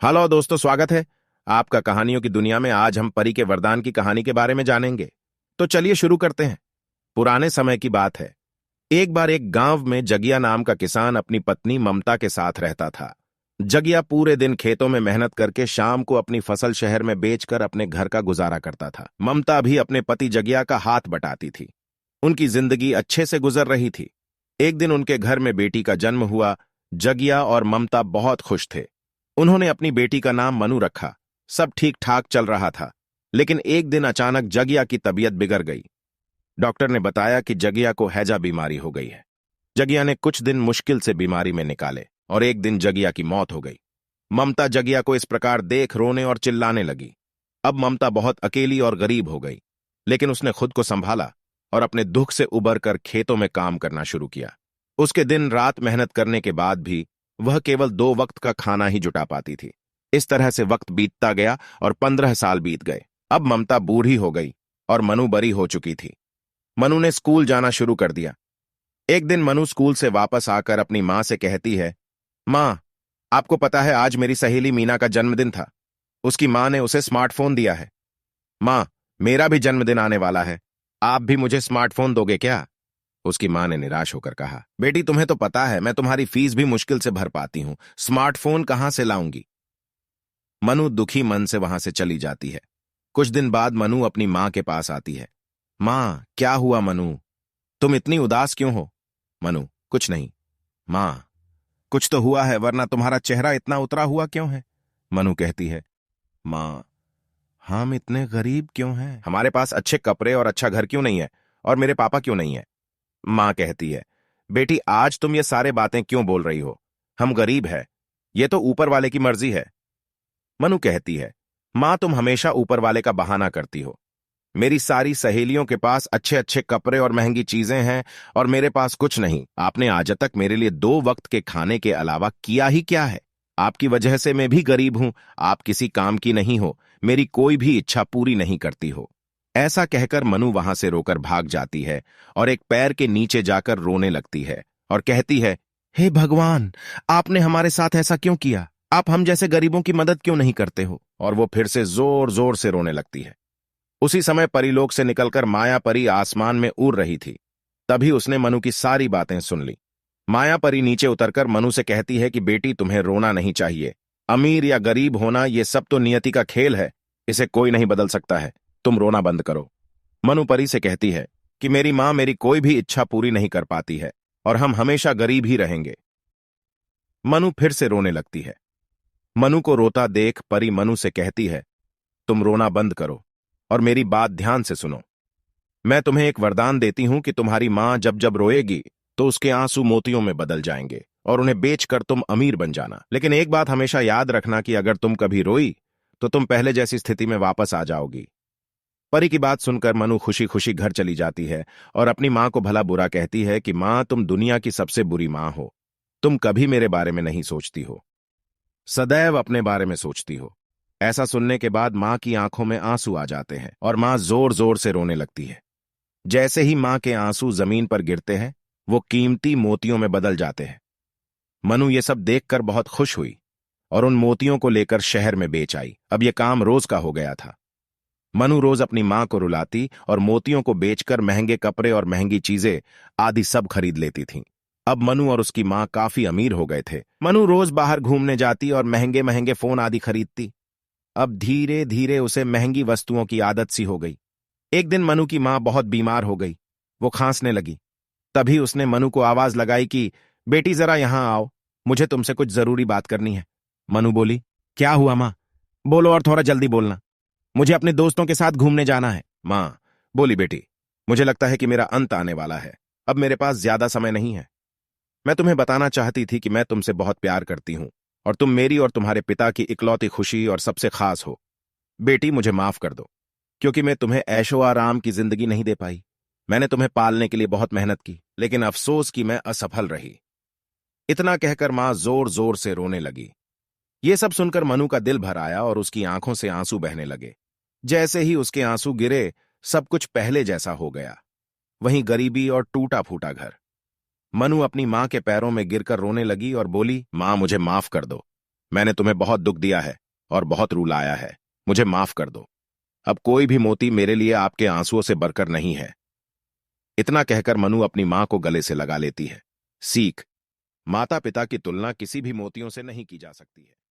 Hello दोस्तों, स्वागत है आपका कहानियों की दुनिया में। आज हम परी के वरदान की कहानी के बारे में जानेंगे। तो चलिए शुरू करते हैं। पुराने समय की बात है। एक बार एक गांव में जगिया नाम का किसान अपनी पत्नी ममता के साथ रहता था। जगिया पूरे दिन खेतों में मेहनत करके शाम को अपनी फसल शहर में बेचकर अपने घर का गुजारा करता था। ममता भी अपने पति जगिया का हाथ बटाती थी। उनकी जिंदगी अच्छे से गुजर रही थी। एक दिन उनके घर में बेटी का जन्म हुआ। जगिया और ममता बहुत खुश थे। उन्होंने अपनी बेटी का नाम मनु रखा। सब ठीक ठाक चल रहा था, लेकिन एक दिन अचानक जगिया की तबीयत बिगड़ गई। डॉक्टर ने बताया कि जगिया को हैजा बीमारी हो गई है। जगिया ने कुछ दिन मुश्किल से बीमारी में निकाले और एक दिन जगिया की मौत हो गई। ममता जगिया को इस प्रकार देख रोने और चिल्लाने लगी। अब ममता बहुत अकेली और गरीब हो गई, लेकिन उसने खुद को संभाला और अपने दुख से उबर कर खेतों में काम करना शुरू किया। उसके दिन रात मेहनत करने के बाद भी वह केवल 2 वक्त का खाना ही जुटा पाती थी। इस तरह से वक्त बीतता गया और 15 साल बीत गए। अब ममता बूढ़ी हो गई और मनु बड़ी हो चुकी थी। मनु ने स्कूल जाना शुरू कर दिया। एक दिन मनु स्कूल से वापस आकर अपनी मां से कहती है, मां, आपको पता है आज मेरी सहेली मीना का जन्मदिन था। उसकी मां ने उसे स्मार्टफोन दिया है। मां, मेरा भी जन्मदिन आने वाला है। आप भी मुझे स्मार्टफोन दोगे क्या? उसकी मां ने निराश होकर कहा, बेटी, तुम्हें तो पता है मैं तुम्हारी फीस भी मुश्किल से भर पाती हूं, स्मार्टफोन कहां से लाऊंगी? मनु दुखी मन से वहां से चली जाती है। कुछ दिन बाद मनु अपनी मां के पास आती है। मां, क्या हुआ मनु? तुम इतनी उदास क्यों हो? मनु, कुछ नहीं। मां, कुछ तो हुआ है, वरना तुम्हारा चेहरा इतना उतरा हुआ क्यों है? मनु कहती है, मां, हम इतने गरीब क्यों हैं? हमारे पास अच्छे कपड़े और अच्छा घर क्यों नहीं है? और मेरे पापा क्यों नहीं है? मां कहती है, बेटी, आज तुम ये सारे बातें क्यों बोल रही हो? हम गरीब हैं, ये तो ऊपर वाले की मर्जी है। मनु कहती है, मां, तुम हमेशा ऊपर वाले का बहाना करती हो। मेरी सारी सहेलियों के पास अच्छे अच्छे कपड़े और महंगी चीजें हैं और मेरे पास कुछ नहीं। आपने आज तक मेरे लिए 2 वक्त के खाने के अलावा किया ही क्या है? आपकी वजह से मैं भी गरीब हूं। आप किसी काम की नहीं हो, मेरी कोई भी इच्छा पूरी नहीं करती हो। ऐसा कहकर मनु वहां से रोकर भाग जाती है और एक पैर के नीचे जाकर रोने लगती है और कहती है, हे भगवान, आपने हमारे साथ ऐसा क्यों किया? आप हम जैसे गरीबों की मदद क्यों नहीं करते हो? और वो फिर से जोर जोर से रोने लगती है। उसी समय परीलोक से निकलकर माया परी आसमान में उड़ रही थी। तभी उसने मनु की सारी बातें सुन ली। माया परी नीचे उतरकर मनु से कहती है कि बेटी, तुम्हें रोना नहीं चाहिए। अमीर या गरीब होना ये सब तो नियति का खेल है, इसे कोई नहीं बदल सकता है। तुम रोना बंद करो। मनु परी से कहती है कि मेरी मां मेरी कोई भी इच्छा पूरी नहीं कर पाती है और हम हमेशा गरीब ही रहेंगे। मनु फिर से रोने लगती है। मनु को रोता देख परी मनु से कहती है, तुम रोना बंद करो और मेरी बात ध्यान से सुनो। मैं तुम्हें एक वरदान देती हूं कि तुम्हारी मां जब जब रोएगी तो उसके आंसू मोतियों में बदल जाएंगे और उन्हें बेचकर तुम अमीर बन जाना। लेकिन एक बात हमेशा याद रखना कि अगर तुम कभी रोई तो तुम पहले जैसी स्थिति में वापस आ जाओगी। परी की बात सुनकर मनु खुशी खुशी घर चली जाती है और अपनी मां को भला बुरा कहती है कि मां, तुम दुनिया की सबसे बुरी मां हो। तुम कभी मेरे बारे में नहीं सोचती हो, सदैव अपने बारे में सोचती हो। ऐसा सुनने के बाद मां की आंखों में आंसू आ जाते हैं और मां जोर जोर से रोने लगती है। जैसे ही मां के आंसू जमीन पर गिरते हैं, वो कीमती मोतियों में बदल जाते हैं। मनु ये सब देखकर बहुत खुश हुई और उन मोतियों को लेकर शहर में बेच आई। अब यह काम रोज का हो गया था। मनु रोज अपनी मां को रुलाती और मोतियों को बेचकर महंगे कपड़े और महंगी चीजें आदि सब खरीद लेती थीं। अब मनु और उसकी मां काफी अमीर हो गए थे। मनु रोज बाहर घूमने जाती और महंगे महंगे फोन आदि खरीदती। अब धीरे धीरे उसे महंगी वस्तुओं की आदत सी हो गई। एक दिन मनु की मां बहुत बीमार हो गई। वो खांसने लगी। तभी उसने मनु को आवाज लगाई कि बेटी, जरा यहां आओ, मुझे तुमसे कुछ जरूरी बात करनी है। मनु बोली, क्या हुआ मां? बोलो और थोड़ा जल्दी बोलना। मुझे अपने दोस्तों के साथ घूमने जाना है। मां बोली, बेटी, मुझे लगता है कि मेरा अंत आने वाला है। अब मेरे पास ज्यादा समय नहीं है। मैं तुम्हें बताना चाहती थी कि मैं तुमसे बहुत प्यार करती हूं और तुम मेरी और तुम्हारे पिता की इकलौती खुशी और सबसे खास हो। बेटी, मुझे माफ कर दो, क्योंकि मैं तुम्हें ऐशो आराम की जिंदगी नहीं दे पाई। मैंने तुम्हें पालने के लिए बहुत मेहनत की, लेकिन अफसोस कि मैं असफल रही। इतना कहकर मां जोर जोर से रोने लगी। ये सब सुनकर मनु का दिल भर आया और उसकी आंखों से आंसू बहने लगे। जैसे ही उसके आंसू गिरे, सब कुछ पहले जैसा हो गया। वहीं गरीबी और टूटा फूटा घर। मनु अपनी मां के पैरों में गिरकर रोने लगी और बोली, मां, मुझे माफ कर दो। मैंने तुम्हें बहुत दुख दिया है और बहुत रुलाया है। मुझे माफ कर दो। अब कोई भी मोती मेरे लिए आपके आंसुओं से बढ़कर नहीं है। इतना कहकर मनु अपनी मां को गले से लगा लेती है। सीख। माता पिता की तुलना किसी भी मोतियों से नहीं की जा सकती है।